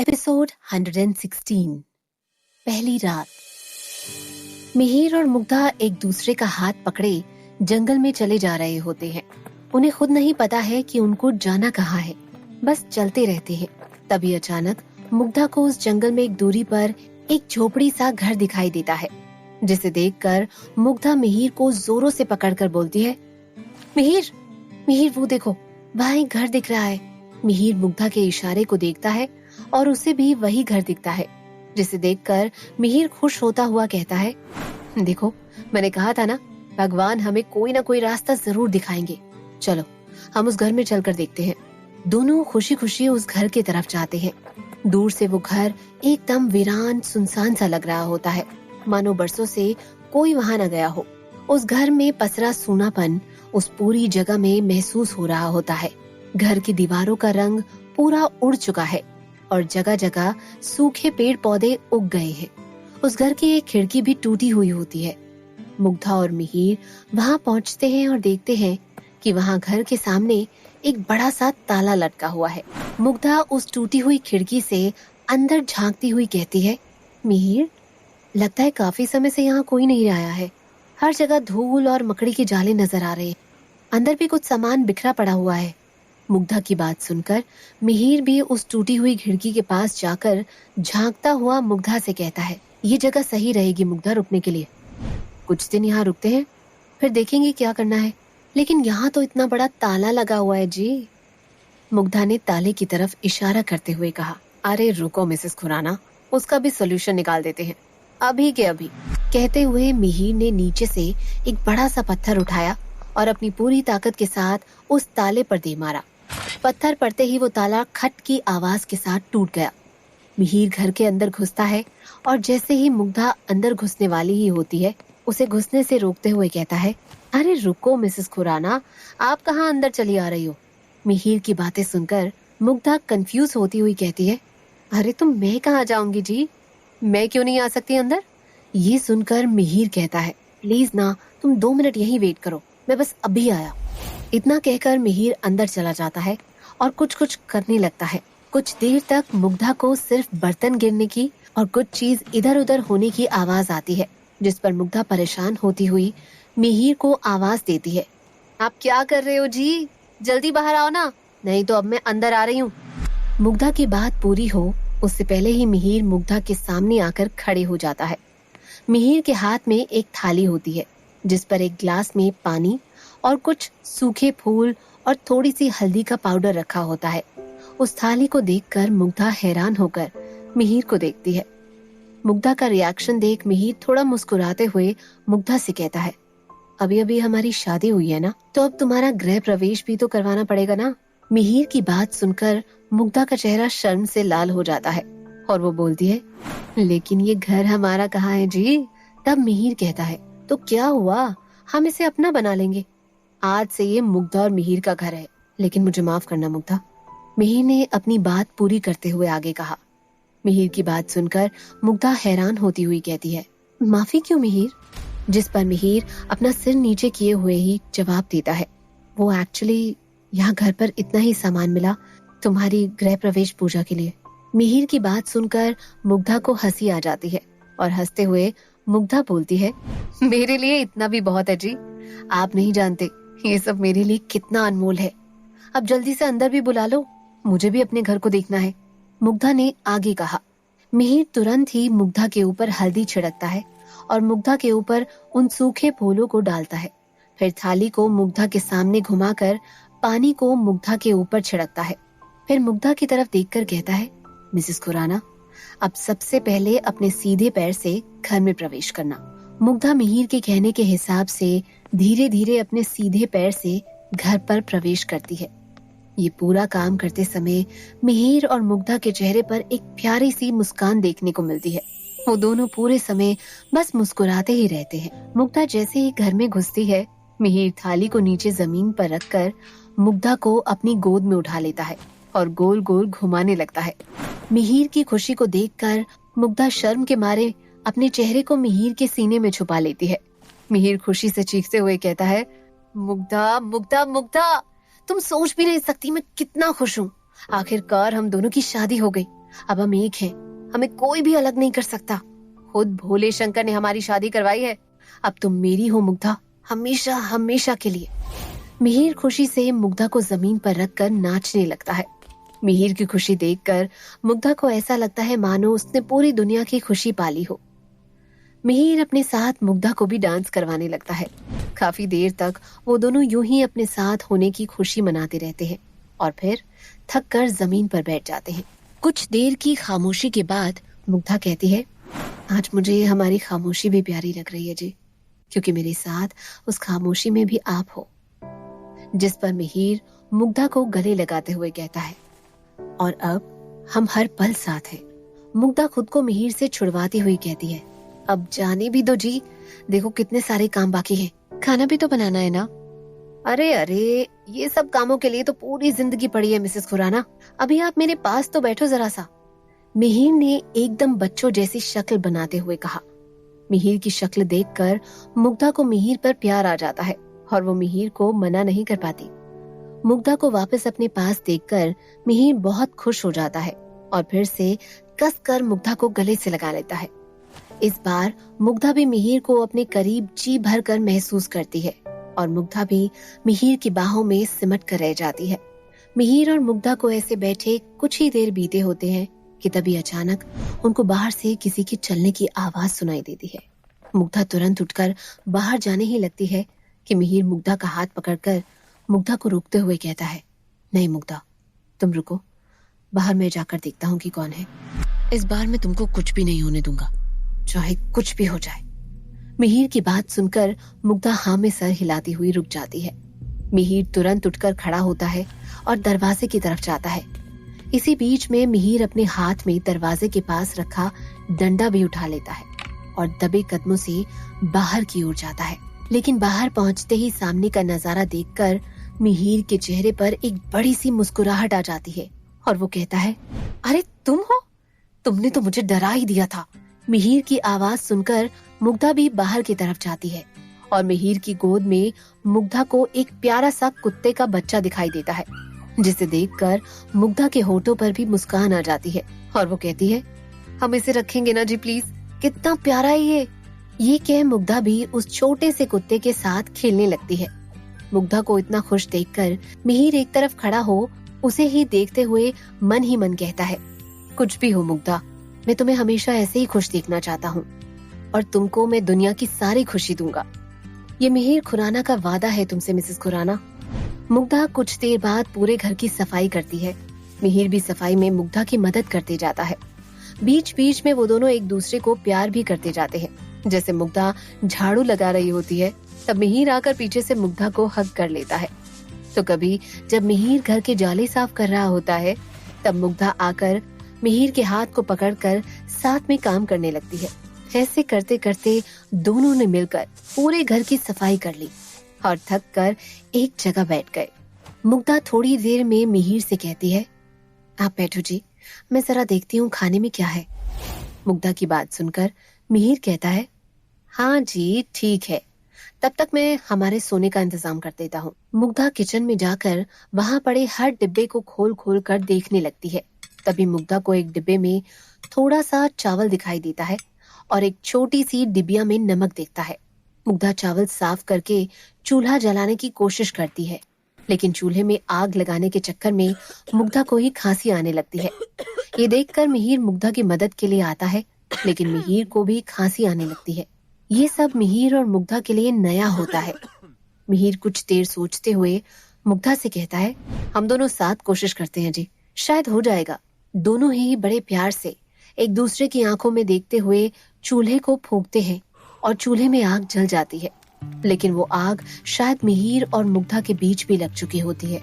Episode 116 पहली रात। मिहिर और मुग्धा एक दूसरे का हाथ पकड़े जंगल में चले जा रहे होते हैं। उन्हें खुद नहीं पता है कि उनको जाना कहाँ है, बस चलते रहते हैं। तभी अचानक मुग्धा को उस जंगल में एक दूरी पर एक झोपड़ी सा घर दिखाई देता है, जिसे देखकर मुग्धा मिहिर को जोरों से पकड़कर बोलती है, मिहिर, मिहिर वो देखो, वहाँ एक घर दिख रहा है। मिहिर मुग्धा के इशारे को देखता है और उसे भी वही घर दिखता है, जिसे देखकर मिहिर खुश होता हुआ कहता है, देखो मैंने कहा था ना, भगवान हमें कोई ना कोई रास्ता जरूर दिखाएंगे। चलो हम उस घर में चलकर देखते हैं। दोनों खुशी खुशी उस घर की तरफ जाते हैं। दूर से वो घर एकदम वीरान सुनसान सा लग रहा होता है, मानो बरसों से कोई वहां न गया हो। उस घर में पसरा सूनापन उस पूरी जगह में महसूस हो रहा होता है। घर की दीवारों का रंग पूरा उड़ चुका है और जगह जगह सूखे पेड़ पौधे उग गए हैं। उस घर की एक खिड़की भी टूटी हुई होती है। मुग्धा और मिहिर वहां पहुंचते हैं और देखते हैं कि वहां घर के सामने एक बड़ा सा ताला लटका हुआ है। मुग्धा उस टूटी हुई खिड़की से अंदर झांकती हुई कहती है, मिहिर, लगता है काफी समय से यहाँ कोई नहीं आया है। हर जगह धूल और मकड़ी के जाले नजर आ रहे हैं। अंदर भी कुछ सामान बिखरा पड़ा हुआ है। मुग्धा की बात सुनकर मिहिर भी उस टूटी हुई खिड़की के पास जाकर झांकता हुआ मुग्धा से कहता है, ये जगह सही रहेगी मुग्धा रुकने के लिए। कुछ दिन यहाँ रुकते हैं, फिर देखेंगे क्या करना है। लेकिन यहाँ तो इतना बड़ा ताला लगा हुआ है जी। मुग्धा ने ताले की तरफ इशारा करते हुए कहा, अरे रुको मिसेस खुराना, उसका भी सोल्यूशन निकाल देते हैं, अभी के अभी। कहते हुए मिहिर ने नीचे से एक बड़ा सा पत्थर उठाया और अपनी पूरी ताकत के साथ उस ताले पर दे मारा। पत्थर पड़ते ही वो ताला खट की आवाज के साथ टूट गया। मिहिर घर के अंदर घुसता है और जैसे ही मुग्धा अंदर घुसने वाली ही होती है, उसे घुसने से रोकते हुए कहता है, अरे रुको मिसेस खुराना, आप कहाँ अंदर चली आ रही हो। मिहिर की बातें सुनकर मुग्धा कंफ्यूज होती हुई कहती है, अरे तुम मैं कहाँ जाऊंगी जी, मैं क्यों नहीं आ सकती अंदर। ये सुनकर मिहिर कहता है, प्लीज ना, तुम 2 मिनट यहीं वेट करो, मैं बस अभी आया। इतना कहकर मिहिर अंदर चला जाता है और कुछ कुछ करने लगता है। कुछ देर तक मुग्धा को सिर्फ बर्तन गिरने की और कुछ चीज इधर उधर होने की आवाज आती है, जिस पर मुग्धा परेशान होती हुई मिहिर को आवाज देती है, आप क्या कर रहे हो जी, जल्दी बाहर आओ ना, नहीं तो अब मैं अंदर आ रही हूँ। मुग्धा की बात पूरी हो उससे पहले ही मिहिर मुग्धा के सामने आकर खड़े हो जाता है। मिहिर के हाथ में एक थाली होती है, जिस पर एक ग्लास में पानी और कुछ सूखे फूल और थोड़ी सी हल्दी का पाउडर रखा होता है। उस थाली को देखकर मुग्धा हैरान होकर मिहिर को देखती है। मुग्धा का रिएक्शन देख मिहिर थोड़ा मुस्कुराते हुए मुग्धा से कहता है, अभी अभी हमारी शादी हुई है ना, तो अब तुम्हारा गृह प्रवेश भी तो करवाना पड़ेगा ना। मिहिर की बात सुनकर मुग्धा का चेहरा शर्म से लाल हो जाता है और वो बोलती है, लेकिन ये घर हमारा कहाँ है जी। तब मिहिर कहता है, तो क्या हुआ, हम इसे अपना बना लेंगे। आज से ये मुग्धा और मिहिर का घर है, लेकिन मुझे माफ करना मुग्धा। मिहिर ने अपनी बात पूरी करते हुए आगे कहा। मिहिर की बात सुनकर मुग्धा हैरान होती हुई कहती है, माफी क्यों मिहिर। जिस पर मिहिर अपना सिर नीचे किए हुए ही जवाब देता है, वो एक्चुअली यहाँ घर पर इतना ही सामान मिला तुम्हारी गृह प्रवेश पूजा के लिए। मिहिर की बात सुनकर मुग्धा को हंसी आ जाती है और हंसते हुए मुग्धा बोलती है, मेरे लिए इतना भी बहुत है जी, आप नहीं जानते ये सब मेरे लिए कितना अनमोल है। अब जल्दी से अंदर भी बुला लो, मुझे भी अपने घर को देखना है। मुग्धा ने आगे कहा। मिहिर तुरंत ही मुग्धा के ऊपर हल्दी छिड़कता है और मुग्धा के ऊपर उन सूखे फूलों को डालता है। फिर थाली को मुग्धा के सामने घुमाकर पानी को मुग्धा के ऊपर छिड़कता है। फिर मुग्धा की तरफ देखकर कहता है, मिसेस खुराना, अब सबसे पहले अपने सीधे पैर से घर में प्रवेश करना। मुग्धा मिहिर के कहने के हिसाब से धीरे धीरे अपने सीधे पैर से घर पर प्रवेश करती है। ये पूरा काम करते समय मिहिर और मुग्धा के चेहरे पर एक प्यारी सी मुस्कान देखने को मिलती है। वो दोनों पूरे समय बस मुस्कुराते ही रहते हैं। मुग्धा जैसे ही घर में घुसती है, मिहिर थाली को नीचे जमीन पर रखकर मुग्धा को अपनी गोद में उठा लेता है और गोल गोल घुमाने लगता है। मिहिर की खुशी को देखकर मुग्धा शर्म के मारे अपने चेहरे को मिहिर के सीने में छुपा लेती है। मिहिर खुशी से चीखते हुए कहता है, मुग्धा मुग्धा मुग्धा, तुम सोच भी नहीं सकती मैं कितना खुश हूँ। आखिरकार हम दोनों की शादी हो गई। अब हम एक हैं, हमें कोई भी अलग नहीं कर सकता। खुद भोले शंकर ने हमारी शादी करवाई है। अब तुम मेरी हो मुग्धा, हमेशा हमेशा के लिए। मिहिर खुशी से मुग्धा को जमीन पर रखकर नाचने लगता है। मिहिर की खुशी देखकर मुग्धा को ऐसा लगता है मानो उसने पूरी दुनिया की खुशी पाली हो। मिहिर अपने साथ मुग्धा को भी डांस करवाने लगता है। काफी देर तक वो दोनों यूं ही अपने साथ होने की खुशी मनाते रहते हैं और फिर थक कर जमीन पर बैठ जाते हैं। कुछ देर की खामोशी के बाद मुग्धा कहती है, आज मुझे हमारी खामोशी भी प्यारी लग रही है जी, क्योंकि मेरे साथ उस खामोशी में भी आप हो। जिस पर मिहिर मुग्धा को गले लगाते हुए कहता है, और अब हम हर पल साथ हैं। मुग्धा खुद को मिहिर से छुड़वाती हुई कहती है, अब जाने भी दो जी, देखो कितने सारे काम बाकी हैं, खाना भी तो बनाना है ना। अरे अरे, ये सब कामों के लिए तो पूरी जिंदगी पड़ी है मिसेस खुराना, अभी आप मेरे पास तो बैठो जरा सा। मिहिर ने एकदम बच्चों जैसी शक्ल बनाते हुए कहा। मिहिर की शक्ल देखकर मुग्धा को मिहिर पर प्यार आ जाता है और वो मिहिर को मना नहीं कर पाती। मुग्धा को वापस अपने पास देखकर मिहिर बहुत खुश हो जाता है और फिर से कसकर मुग्धा को गले से लगा लेता है। इस बार मुग्धा भी मिहिर को अपने करीब जी भर कर महसूस करती है और मुग्धा भी मिहिर की बाहों में सिमट कर रह जाती है। मिहिर और मुग्धा को ऐसे बैठे कुछ ही देर बीते होते हैं कि तभी अचानक उनको बाहर से किसी के चलने की आवाज सुनाई देती है। मुग्धा तुरंत उठकर बाहर जाने ही लगती है कि मिहिर मुग्धा का हाथ पकड़कर मुग्धा को रोकते हुए कहता है, नहीं मुग्धा, तुम रुको, बाहर मैं जाकर देखता हूँ कि कौन है। इस बार मैं तुमको कुछ भी नहीं होने दूंगा, चाहे कुछ भी हो जाए। मिहिर की बात सुनकर मुग्धा हाँ में सर हिलाती हुई रुक जाती है। मिहिर तुरंत उठकर खड़ा होता है और दरवाजे की तरफ जाता है। इसी बीच में मिहिर अपने हाथ में दरवाजे के पास रखा डंडा भी उठा लेता है और दबे कदमों से बाहर की ओर जाता है। लेकिन बाहर पहुंचते ही सामने का नजारा देखकर मिहिर के चेहरे पर एक बड़ी सी मुस्कुराहट आ जाती है और वो कहता है, अरे तुम हो? तुमने तो मुझे डरा ही दिया था। मिहिर की आवाज सुनकर मुग्धा भी बाहर की तरफ जाती है और मिहिर की गोद में मुग्धा को एक प्यारा सा कुत्ते का बच्चा दिखाई देता है, जिसे देखकर मुग्धा के होठों पर भी मुस्कान आ जाती है और वो कहती है, हम इसे रखेंगे ना जी प्लीज, कितना प्यारा है ये। ये कह मुग्धा भी उस छोटे से कुत्ते के साथ खेलने लगती है। मुग्धा को इतना खुश देखकर मिहिर एक तरफ खड़ा हो उसे ही देखते हुए मन ही मन कहता है, कुछ भी हो मुग्धा, मैं तुम्हें हमेशा ऐसे ही खुश देखना चाहता हूँ और तुमको मैं दुनिया की सारी खुशी दूंगा। ये मिहिर खुराना का वादा है तुमसे मिसेस खुराना। मुग्धा कुछ देर बाद पूरे घर की सफाई करती है। मिहिर भी सफाई में मुग्धा की मदद करते जाता है। बीच बीच में वो दोनों एक दूसरे को प्यार भी करते जाते हैं। जैसे मुग्धा झाड़ू लगा रही होती है तब मिहिर आकर पीछे से मुग्धा को हग कर लेता है, तो कभी जब मिहिर घर के जाले साफ कर रहा होता है तब मुग्धा आकर मिहिर के हाथ को पकड़कर साथ में काम करने लगती है। ऐसे करते करते दोनों ने मिलकर पूरे घर की सफाई कर ली और थक कर एक जगह बैठ गए। मुग्धा थोड़ी देर में मिहिर से कहती है, आप बैठो जी, मैं जरा देखती हूँ खाने में क्या है। मुग्धा की बात सुनकर मिहिर कहता है, हाँ जी ठीक है, तब तक मैं हमारे सोने का इंतजाम कर देता हूँ। मुग्धा किचन में जाकर वहाँ पड़े हर डिब्बे को खोल खोल कर देखने लगती है। तभी मुग्धा को एक डिब्बे में थोड़ा सा चावल दिखाई देता है और एक छोटी सी डिबिया में नमक दिखता है। मुग्धा चावल साफ करके चूल्हा जलाने की कोशिश करती है, लेकिन चूल्हे में आग लगाने के चक्कर में मुग्धा को ही खांसी आने लगती है। ये देखकर मिहिर मुग्धा की मदद के लिए आता है, लेकिन मिहिर को भी खांसी आने लगती है। ये सब मिहिर और मुग्धा के लिए नया होता है। मिहिर कुछ देर सोचते हुए मुग्धा से कहता है, हम दोनों साथ कोशिश करते हैं जी, शायद हो जाएगा। दोनों ही बड़े प्यार से एक दूसरे की आंखों में देखते हुए चूल्हे को फूंकते हैं और चूल्हे में आग जल जाती है, लेकिन वो आग शायद मिहिर और मुग्धा के बीच भी लग चुकी होती है।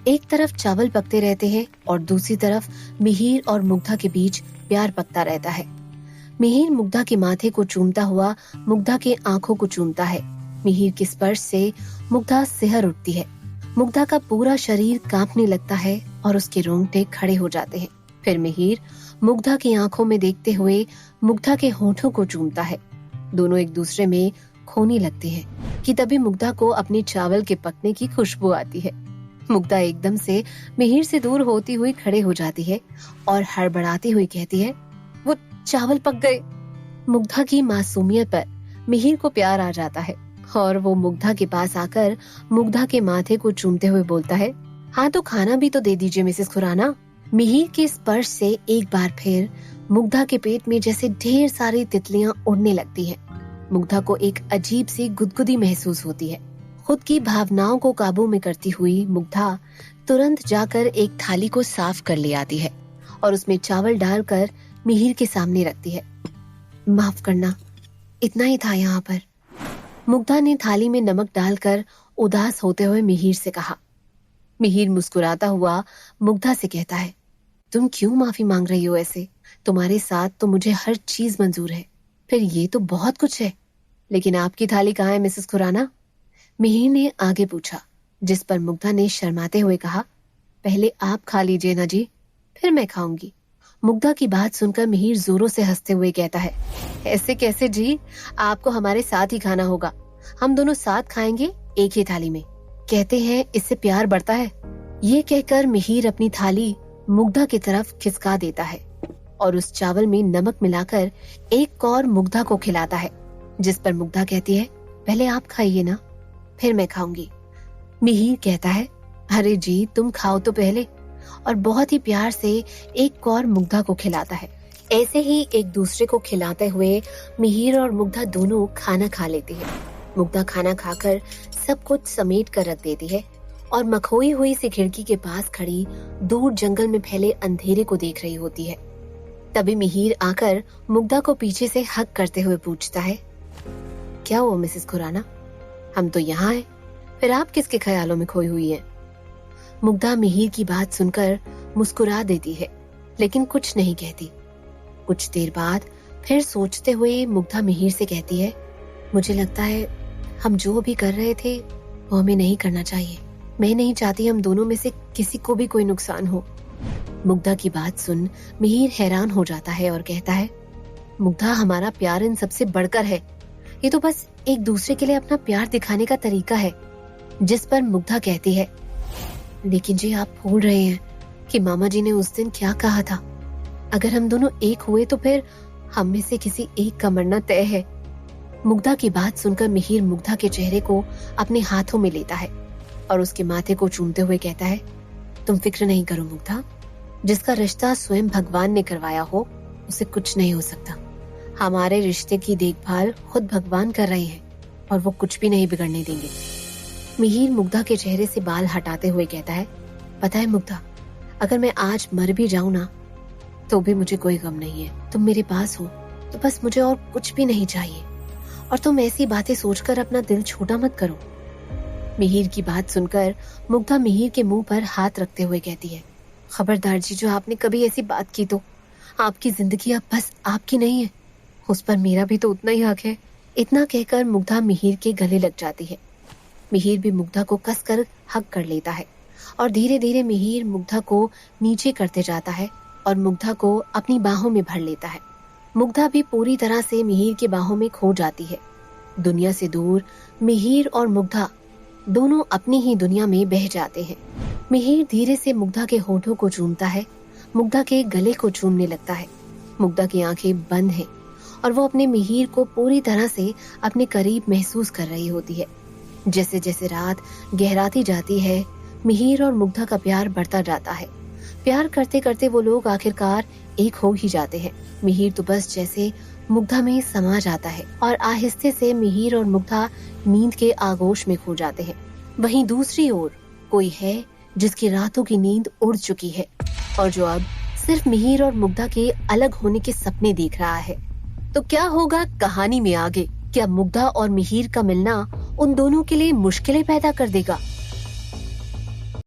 एक तरफ चावल पकते रहते हैं और दूसरी तरफ मिहिर और मुग्धा के बीच प्यार पकता रहता है। मिहिर मुग्धा के माथे को चूमता हुआ मुग्धा के आंखों को चूमता है। मिहिर के स्पर्श से मुग्धा सिहर उठती है। मुग्धा का पूरा शरीर कांपने लगता है और उसके रोंगटे खड़े हो जाते हैं। फिर मिहिर मुग्धा की आंखों में देखते हुए मुग्धा के होठों को चूमता है। दोनों एक दूसरे में खोने लगते हैं कि तभी मुग्धा को अपने चावल के पकने की खुशबू आती है। मुग्धा एकदम से मिहिर से दूर होती हुई खड़े हो जाती है और हड़बड़ाती हुई कहती है, वो चावल पक गए। मुग्धा की मासूमियत पर मिहिर को प्यार आ जाता है और वो मुग्धा के पास आकर मुग्धा के माथे को चूमते हुए बोलता है, हाँ तो खाना भी तो दे दीजिए मिसेस खुराना। मिहिर के स्पर्श से एक बार फिर मुग्धा के पेट में जैसे ढेर सारी तितलियां उड़ने लगती हैं। मुग्धा को एक अजीब सी गुदगुदी महसूस होती है। खुद की भावनाओं को काबू में करती हुई मुग्धा तुरंत जाकर एक थाली को साफ कर ले आती है और उसमें चावल डालकर मिहिर के सामने रखती है। माफ करना, इतना ही था यहाँ पर। मुग्धा ने थाली में नमक डालकर उदास होते हुए मिहिर से कहा। मिहिर मुस्कुराता हुआ मुग्धा से कहता है, तुम क्यों माफी मांग रही हो ऐसे? तुम्हारे साथ तो मुझे हर चीज मंजूर है, फिर ये तो बहुत कुछ है, लेकिन आपकी थाली कहाँ है मिसेस खुराना? मिहिर ने आगे पूछा, जिस पर मुग्धा ने शर्माते हुए कहा, पहले आप खा लीजिए ना जी, फिर मैं खाऊंगी। मुग्धा की बात सुनकर मिहिर जोरों से हंसते हुए कहता है, ऐसे कैसे जी, आपको हमारे साथ ही खाना होगा, हम दोनों साथ खाएंगे एक ही थाली में। कहते हैं इससे प्यार बढ़ता है। ये कहकर मिहिर अपनी थाली मुग्धा की तरफ खिसका देता है और उस चावल में नमक मिलाकर एक कौर मुग्धा को खिलाता है, जिस पर मुग्धा कहती है, पहले आप खाइए ना, फिर मैं खाऊंगी। मिहिर कहता है, अरे जी तुम खाओ तो पहले, और बहुत ही प्यार से एक कौर मुग्धा को खिलाता है। ऐसे ही एक दूसरे को खिलाते हुए मिहिर और मुग्धा दोनों खाना खा लेती है। मुग्धा खाना खाकर सब कुछ समेट कर रख देती है और मखोई हुई सी खिड़की के पास खड़ी दूर जंगल में फैले अंधेरे को देख रही होती है। तभी मिहिर आकर मुग्धा को पीछे से हक करते हुए पूछता है, क्या हुआ मिसेस खुराना, हम तो यहाँ हैं, फिर आप किसके ख्यालों में खोई हुई हैं? मुग्धा मिहिर की बात सुनकर मुस्कुरा देती है, लेकिन कुछ नहीं कहती। कुछ देर बाद फिर सोचते हुए मुग्धा मिहिर से कहती है, मुझे लगता है हम जो भी कर रहे थे वो हमें नहीं करना चाहिए। मैं नहीं चाहती हम दोनों में से किसी को भी कोई नुकसान हो। मुग्धा की बात सुन मिहिर हैरान हो जाता है और कहता है, मुग्धा हमारा प्यार इन सबसे बढ़कर है, ये तो बस एक दूसरे के लिए अपना प्यार दिखाने का तरीका है। जिस पर मुग्धा कहती है, लेकिन जी आप भूल रहे हैं कि मामा जी ने उस दिन क्या कहा था, अगर हम दोनों एक हुए तो फिर हम में से किसी एक का मरना तय है। मुग्धा की बात सुनकर मिहिर मुग्धा के चेहरे को अपने हाथों में लेता है और उसके माथे को चूमते हुए कहता है, तुम फिक्र नहीं करो मुग्धा, जिसका रिश्ता स्वयं भगवान ने करवाया हो उसे कुछ नहीं हो सकता। हमारे रिश्ते की देखभाल खुद भगवान कर रहे हैं और वो कुछ भी नहीं बिगड़ने देंगे। मिहिर मुग्धा के चेहरे से बाल हटाते हुए कहता है, पता है मुग्धा, अगर मैं आज मर भी जाऊं ना तो भी मुझे कोई गम नहीं है। तुम मेरे पास हो तो बस मुझे और कुछ भी नहीं चाहिए, और तुम ऐसी बातें सोचकर अपना दिल छोटा मत करो। मिहिर की बात सुनकर मुग्धा मिहिर के मुंह पर हाथ रखते हुए कहती है, खबरदार जी, जो आपने कभी ऐसी बात की तो आपकी जिंदगी अब बस आपकी नहीं है, उस पर मेरा भी तो उतना ही हक है। इतना कहकर मुग्धा मिहिर के गले लग जाती है। मिहिर भी मुग्धा को कसकर हक कर लेता है और धीरे धीरे मिहिर मुग्धा को नीचे करते जाता है और मुग्धा को अपनी बाहों में भर लेता है। मुग्धा भी पूरी तरह से मिहिर के बाहों में खो जाती है। दुनिया से दूर मिहिर और मुग्धा दोनों अपनी ही दुनिया में बह जाते हैं। मिहिर धीरे से मुग्धा के होठों को चूमता है, मुग्धा के गले को चूमने लगता है। मुग्धा की आंखें बंद हैं और वो अपने मिहिर को पूरी तरह से अपने करीब महसूस कर रही होती है। जैसे जैसे रात गहराती जाती है, मिहिर और मुग्धा का प्यार बढ़ता जाता है। प्यार करते करते वो लोग आखिरकार एक हो ही जाते हैं। मिहिर तो बस जैसे मुग्धा में समा जाता है और आहिस्ते से मिहिर और मुग्धा नींद के आगोश में खो जाते हैं। वहीं दूसरी ओर कोई है जिसकी रातों की नींद उड़ चुकी है और जो अब सिर्फ मिहिर और मुग्धा के अलग होने के सपने देख रहा है। तो क्या होगा कहानी में आगे? क्या मुग्धा और मिहिर का मिलना उन दोनों के लिए मुश्किलें पैदा कर देगा?